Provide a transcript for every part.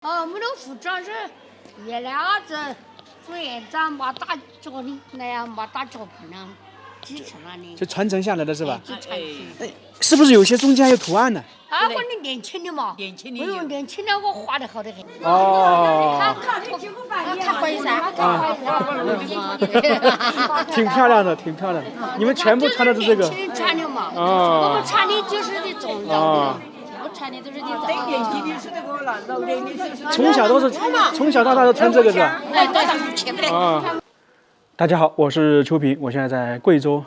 我们的服装是叶料子，朱元璋把大脚的那样把大脚盆那继承了的，就传承下来的是吧？就传承。是不是有些中间还有图案呢？啊，我的年轻的嘛，年轻的哎呦，年轻的我画的好得很。哦，他会噻，挺漂亮的，挺漂亮的。你们全部穿的是这个？年轻人穿的嘛，哦我们穿的就是这种的。我穿的都是这种。年轻的是那个老年的就是从小到大都穿这个是吧？哎，对，切不得。啊，大家好，我是秋平，我现在在贵州。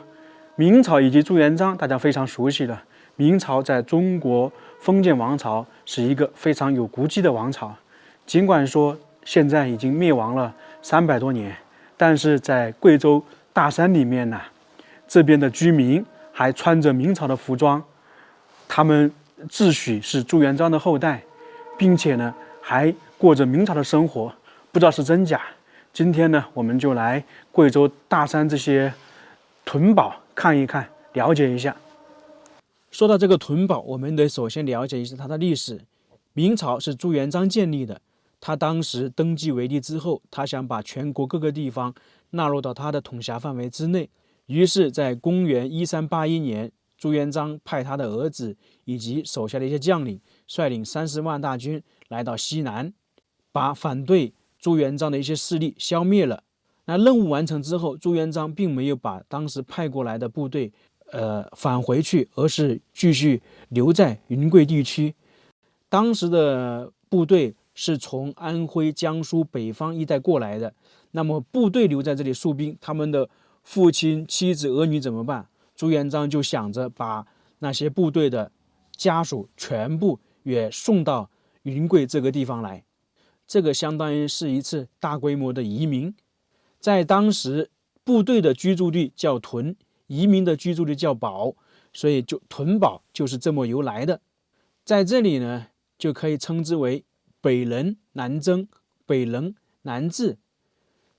明朝以及朱元璋，大家非常熟悉了。明朝在中国封建王朝是一个非常有骨气的王朝，尽管说现在已经灭亡了300多年，但是在贵州大山里面呢，这边的居民还穿着明朝的服装，他们自诩是朱元璋的后代，并且呢还过着明朝的生活，不知道是真假。今天呢，我们就来贵州大山这些屯堡看一看，了解一下。说到这个屯堡，我们得首先了解一下它的历史。明朝是朱元璋建立的，他当时登基为帝之后，他想把全国各个地方纳入到他的统辖范围之内，于是，在公元1381年，朱元璋派他的儿子以及手下的一些将领，率领30万大军来到西南，把反对朱元璋的一些势力消灭了。那任务完成之后，朱元璋并没有把当时派过来的部队返回去，而是继续留在云贵地区。当时的部队是从安徽、江苏北方一带过来的，那么部队留在这里戍兵，他们的父亲、妻子、儿女怎么办？朱元璋就想着把那些部队的家属全部也送到云贵这个地方来，这个相当于是一次大规模的移民。在当时，部队的居住地叫屯，移民的居住地叫堡，所以就屯堡就是这么由来的。在这里呢，就可以称之为北人南征、北人南治，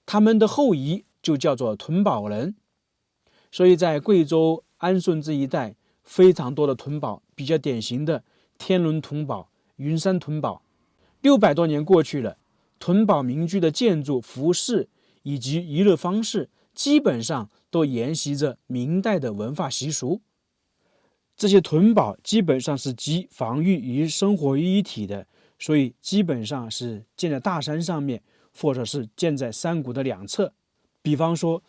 他们的后裔就叫做屯堡人。所以在贵州安顺这一带，非常多的屯堡，比较典型的天伦屯堡、云山屯堡。600多年过去了，屯堡民居的建筑、服饰以及娱乐方式，基本上都沿袭着明代的文化习俗。这些屯堡基本上是集防御与生活于一体的，所以基本上是建在大山上面，或者是建在山谷的两侧。比方说，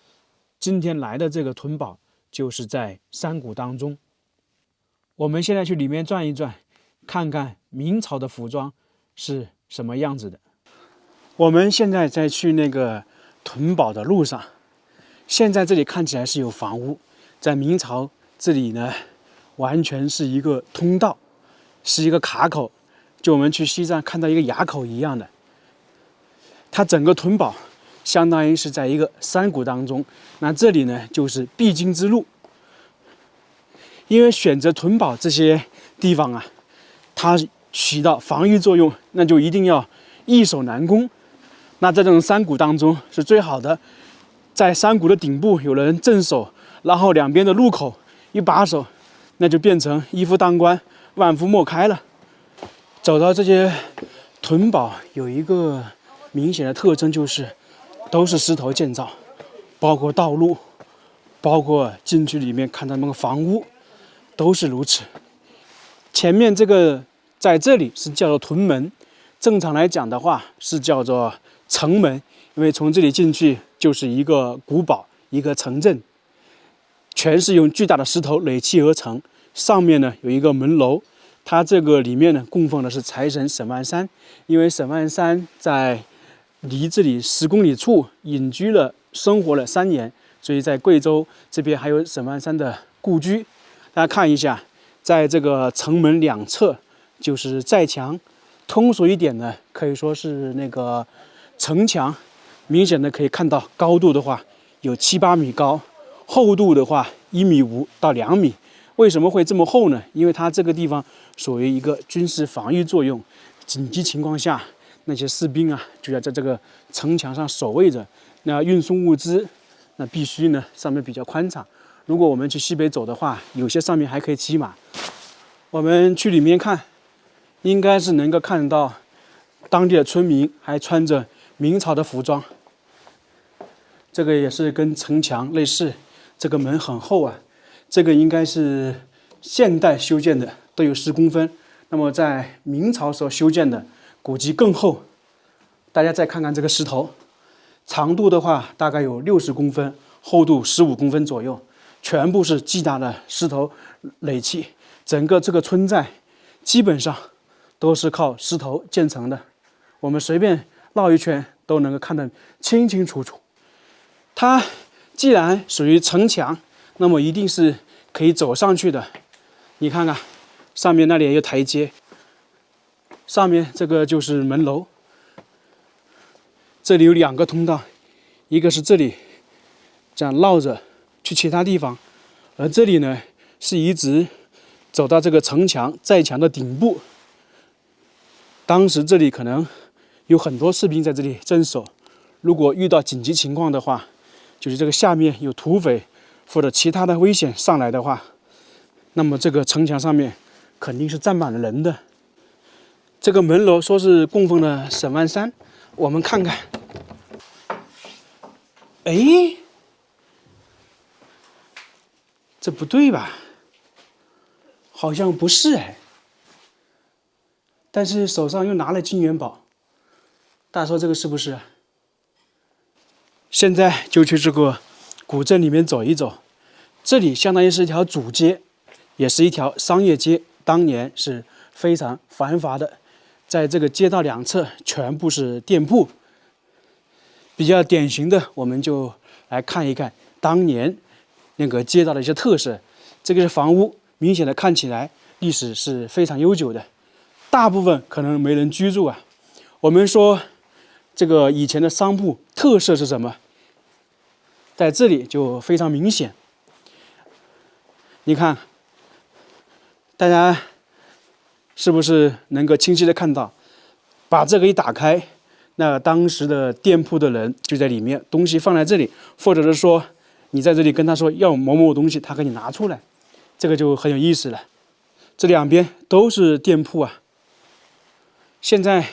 今天来的这个屯堡就是在山谷当中。我们现在去里面转一转，看看明朝的服装是什么样子的。我们现在在去那个屯堡的路上，现在这里看起来是有房屋，在明朝这里呢，完全是一个通道，是一个卡口，就我们去西藏看到一个垭口一样的。它整个屯堡相当于是在一个山谷当中，那这里呢就是必经之路。因为选择屯堡这些地方啊，它起到防御作用，那就一定要易守难攻。那在这种山谷当中是最好的，在山谷的顶部有人镇守，然后两边的路口一把守，那就变成一夫当关，万夫莫开了。走到这些屯堡有一个明显的特征，就是都是石头建造，包括道路，包括进去里面看到那个房屋，都是如此。前面这个在这里是叫做屯门，正常来讲的话是叫做城门，因为从这里进去就是一个古堡，一个城镇，全是用巨大的石头垒砌而成。上面呢有一个门楼，它这个里面呢供奉的是财神沈万三，因为沈万三在离这里10公里处隐居了，生活了3年，所以在贵州这边还有沈万三的故居。大家看一下，在这个城门两侧就是寨墙，通俗一点呢，可以说是那个城墙，明显的可以看到高度的话有7、8米高，厚度的话1.5米到2米。为什么会这么厚呢？因为它这个地方属于一个军事防御作用，紧急情况下，那些士兵啊就要在这个城墙上守卫着。那运送物资，那必须呢上面比较宽敞。如果我们去西北走的话，有些上面还可以骑马。我们去里面看，应该是能够看到当地的村民还穿着明朝的服装。这个也是跟城墙类似，这个门很厚啊，这个应该是现代修建的，都有10公分。那么在明朝时候修建的，估计更厚。大家再看看这个石头，长度的话大概有60公分，厚度15公分左右，全部是巨大的石头垒砌。整个这个村寨基本上都是靠石头建成的，我们随便绕一圈都能够看得清清楚楚。它既然属于城墙，那么一定是可以走上去的。你看看，上面那里也有台阶，上面这个就是门楼。这里有2个通道，一个是这里，这样绕着去其他地方，而这里呢是一直走到这个城墙寨墙的顶部。当时这里可能有很多士兵在这里镇守，如果遇到紧急情况的话，就是这个下面有土匪或者其他的危险上来的话，那么这个城墙上面肯定是站满了人的。这个门楼说是供奉了沈万三，我们看看。哎，这不对吧？好像不是哎。但是手上又拿了金元宝，大家说这个是不是？现在就去这个古镇里面走一走，这里相当于是一条主街，也是一条商业街，当年是非常繁华的。在这个街道2侧全部是店铺，比较典型的，我们就来看一看当年那个街道的一些特色。这个是房屋，明显的看起来历史是非常悠久的，大部分可能没人居住啊。我们说这个以前的商铺特色是什么？在这里就非常明显。你看，大家是不是能够清晰的看到，把这个一打开，那当时的店铺的人就在里面，东西放在这里，或者是说你在这里跟他说要某某东西，他给你拿出来，这个就很有意思了。这2边都是店铺啊，现在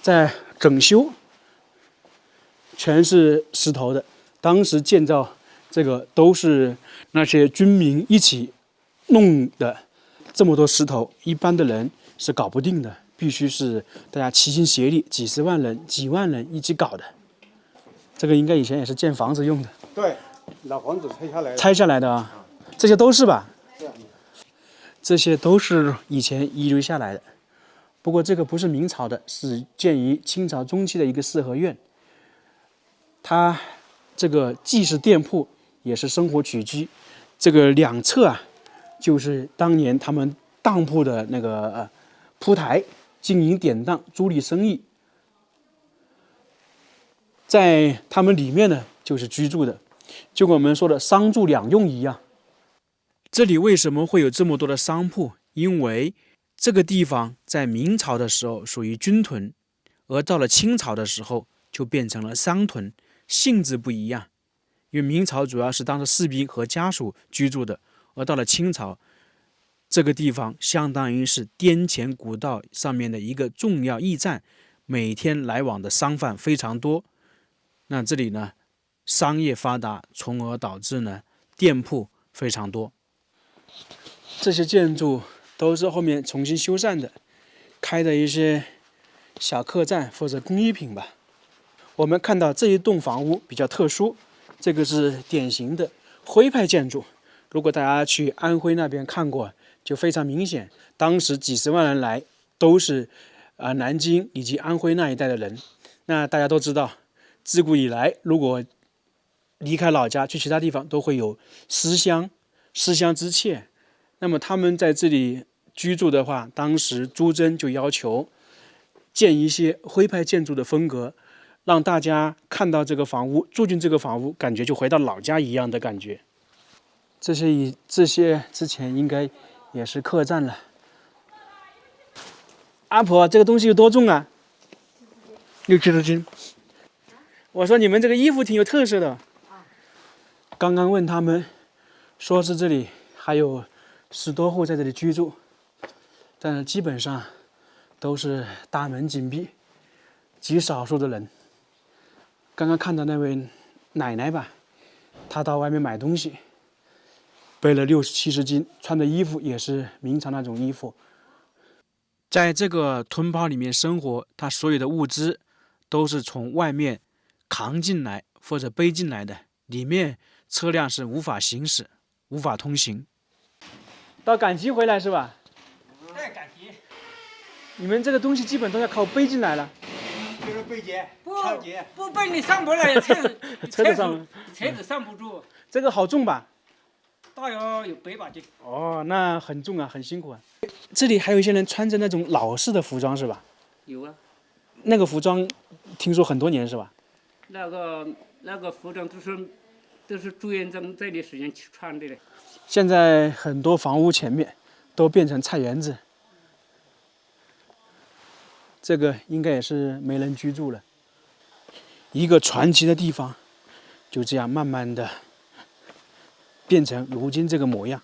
在整修，全是石头的。当时建造这个都是那些军民一起弄的，这么多石头，一般的人是搞不定的，必须是大家齐心协力，几十万人、几万人一起搞的。这个应该以前也是建房子用的。对，老房子拆下来的。拆下来的啊，这些都是吧？这些都是以前遗留下来的。不过这个不是明朝的，是建于清朝中期的一个4合院。它这个既是店铺，也是生活起居。这个2侧啊，就是当年他们当铺的那个铺台，经营典当、租赁生意。在他们里面呢，就是居住的，就跟我们说的商住2用一样。这里为什么会有这么多的商铺？因为这个地方在明朝的时候属于军屯，而到了清朝的时候就变成了商屯，性质不一样。因为明朝主要是当时士兵和家属居住的，而到了清朝，这个地方相当于是滇黔古道上面的一个重要驿站，每天来往的商贩非常多。那这里呢，商业发达，从而导致呢店铺非常多。这些建筑都是后面重新修缮的，开的一些小客栈或者工艺品吧。我们看到这一栋房屋比较特殊，这个是典型的徽派建筑。如果大家去安徽那边看过，就非常明显，当时几十万人来都是南京以及安徽那一带的人。那大家都知道，自古以来，如果离开老家去其他地方，都会有思乡之切。那么他们在这里居住的话，当时朱桢就要求建一些徽派建筑的风格，让大家看到这个房屋，住进这个房屋，感觉就回到老家一样的感觉。这些之前应该也是客栈了。阿婆，这个东西有多重啊？6、7多斤。我说你们这个衣服挺有特色的。刚刚问他们，说是这里还有10多户在这里居住，但是基本上都是大门紧闭，极少数的人。刚刚看到那位奶奶吧，她到外面买东西，背了60-70斤，穿的衣服也是明朝那种衣服。在这个屯堡里面生活，他所有的物资都是从外面扛进来或者背进来的，里面车辆是无法行驶、无法通行。到赶集回来是吧？对，赶集。你们这个东西基本都要靠背进来了。就是背节、不抢节。不背你上不来，车子上车子上不住，这个好重吧？大约有100把斤。哦，那很重啊，很辛苦啊。这里还有一些人穿着那种老式的服装是吧？有啊，那个服装听说很多年是吧？那个服装都是朱元璋这里时间穿的嘞。现在很多房屋前面都变成菜园子，这个应该也是没人居住了。一个传奇的地方，就这样慢慢的变成如今这个模样。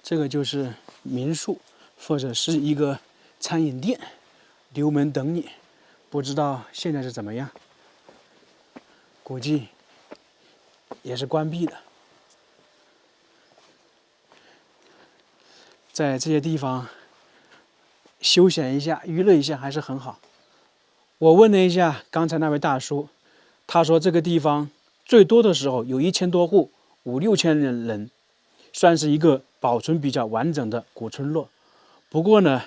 这个就是民宿，或者是一个餐饮店，留门等你。不知道现在是怎么样，估计也是关闭的。在这些地方休闲一下、娱乐一下还是很好。我问了一下刚才那位大叔，他说这个地方最多的时候有1000多户，5-6千人，算是一个保存比较完整的古村落。不过呢，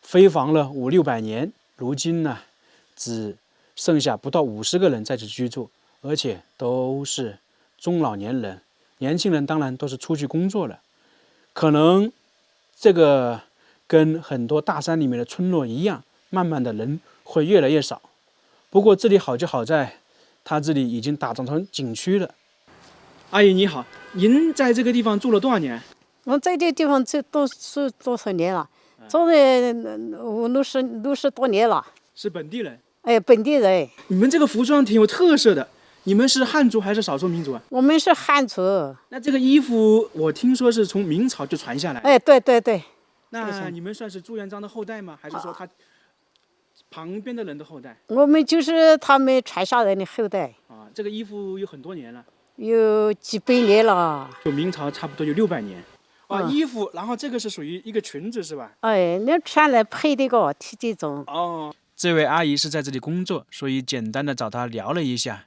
飞防了500-600年，如今呢，只剩下不到50个人在此居住，而且都是中老年人，年轻人当然都是出去工作了。可能这个跟很多大山里面的村落一样，慢慢的人会越来越少。不过这里好就好在，它这里已经打造成景区了。阿姨你好，您在这个地方住了多少年？我在这地方都是多少年了？住了60多年了。是本地人？哎，本地人。你们这个服装挺有特色的，你们是汉族还是少数民族啊？我们是汉族。那这个衣服我听说是从明朝就传下来。哎，对对对。那你们算是朱元璋的后代吗？还是说他旁边的人的后代？我们就是他们传下来的后代。啊，这个衣服有很多年了。有几百年了。就明朝差不多有600年。啊，衣服，然后这个是属于一个裙子是吧？哎，那穿来配的个这种。哦，这位阿姨是在这里工作，所以简单的找她聊了一下。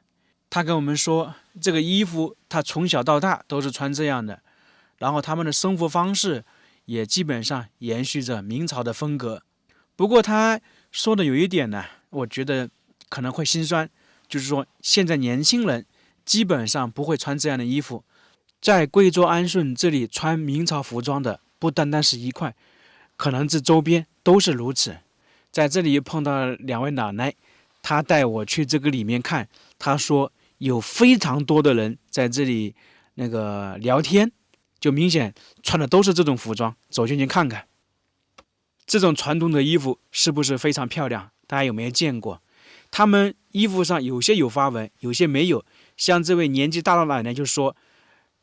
她跟我们说，这个衣服她从小到大都是穿这样的，然后他们的生活方式也基本上延续着明朝的风格。不过她说的有一点呢，我觉得可能会心酸，就是说现在年轻人基本上不会穿这样的衣服。在贵州安顺这里穿明朝服装的不单单是一块，可能这周边都是如此。在这里碰到2位奶奶，她带我去这个里面看，她说有非常多的人在这里聊天，就明显穿的都是这种服装，走进去看看。这种传统的衣服是不是非常漂亮？大家有没有见过？他们衣服上有些有花纹，有些没有。像这位年纪大的奶奶就说，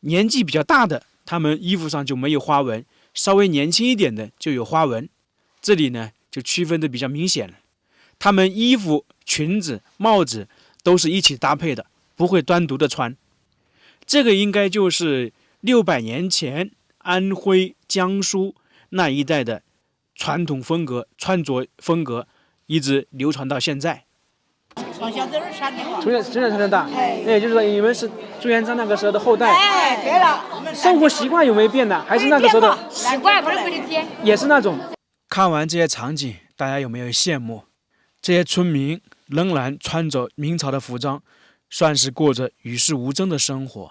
年纪比较大的，他们衣服上就没有花纹，稍微年轻一点的就有花纹。这里呢就区分的比较明显了。他们衣服、裙子、帽子都是一起搭配的，不会单独的穿。这个应该就是600年前安徽、江苏那一带的传统风格、穿着风格，一直流传到现在。从小都是穿的嘛。从小穿的大，那也就是说你们是朱元璋那个时候的后代。哎，对了，生活习惯有没有变呢？还是那个时候的习惯不是没得变。也是那种。看完这些场景，大家有没有羡慕？这些村民仍然穿着明朝的服装，算是过着与世无争的生活。